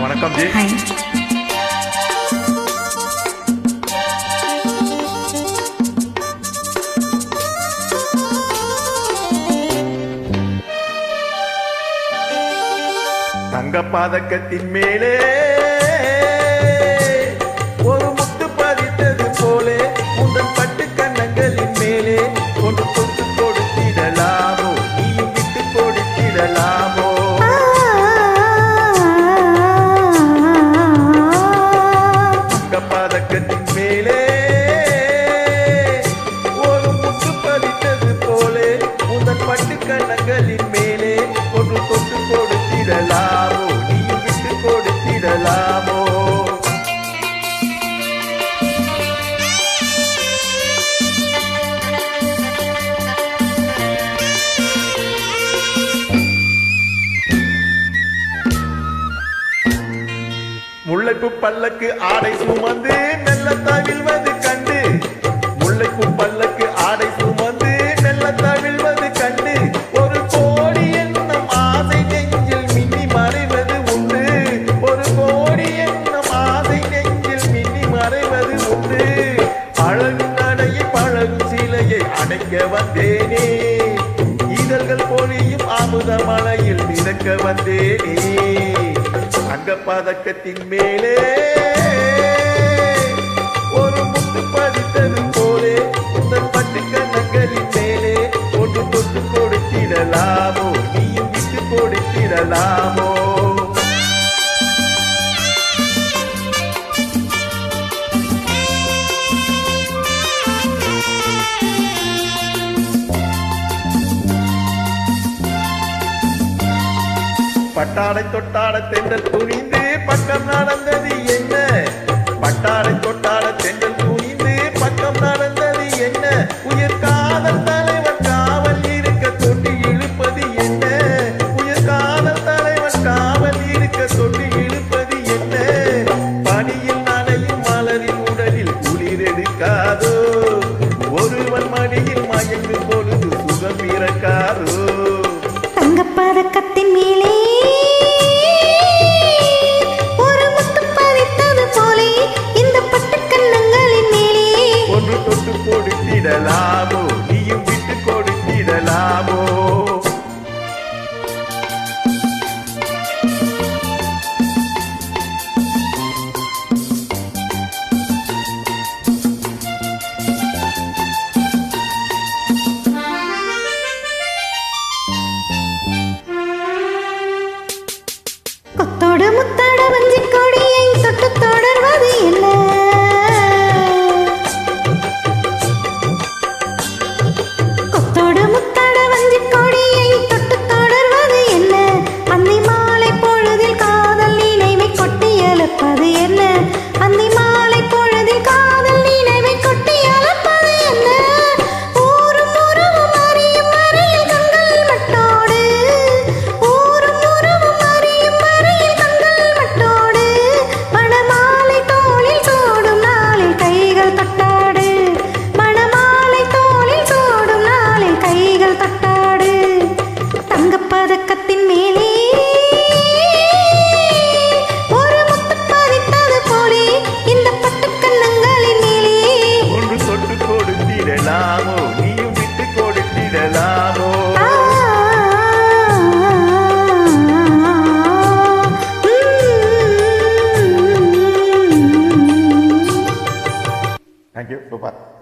வணக்கம் ஜி. தங்க பதக்கத்தின் மேலே ஒரு முத்து பதித்தது போலே உங்கள் பட்டு கண்ணங்களின் மேலே கொண்டு தொட்டு கொடுத்திடலாமோ, நீயும் விட்டு கொடுத்திடலாமோ? தங்க பதக்கத்தின் மேலே ஒரு முத்து பதித்தது போலே உங்கள் பட்டு கண்ணங்களின் மேலே கொண்டு தொட்டு கொடுத்திடலாமோ, நீயும் விட்டு கொடுத்திடலாமோ? முல்லைப்பூ பல்லக்கு ஆடை சுமந்து மெல்ல தவிழ்வது கண்டு, முல்லைப்பூ பல்லக்கு ஆடை சுமந்து மெல்ல தவிழ்வது கண்டு, ஒரு கோடி எண்ணம் ஆசை நெஞ்சில் மின்னி மறைவது உண்டு, ஒரு கோடி எண்ணம் ஆசை நெஞ்சில் மின்னி மறைவது உண்டு. அழகு நடையை பழகும் சிலையை அடைக்க வந்தேனே, இதழ்கள் பொழியும் அமுத மலையில் மிதக்க வந்தேனே. தங்க பதக்கத்தின் மேலே ஒரு முத்து பதித்தது போலே உங்கள் பட்டு கண்ணங்களின் மேலே ஒன்று தொட்டு கொடுத்திடலாமோ, நீயும் விட்டு கொடுத்திடலாமோ? பட்டாடை தொட்டாட தென்றல் துணிந்து பக்கம் நடந்தது என்ன, பட்டாடை தொட்டாட தென்றல் துணிந்து பக்கம் நடந்தது என்ன, உயிர் காதல் தலைவன் காவல் இருக்க தொட்டி இழுப்பது என்ன, உயிர் காதல் தலைவன் காவல் இருக்க தொட்டி இழுப்பது என்ன, பனியில் நனையும் மலரின் உடலில் குளிர் எடுக்காதோ, ஒருவன் மடியில் மயங்கும் பொழுது சுகம் பிறக்காதோ? தங்கப்பதக்கத்தின் மேலே கொடுத்திடலாமோ, நீயும் விட்டு கொடுத்திடலாமோ? கொத்தோடு முத்தாட வஞ்சி கொடியை தொட்டு தொடர்வது என்ன, நீயும் விட்டு கொடுத்திடலாமோ? Thank you. Super.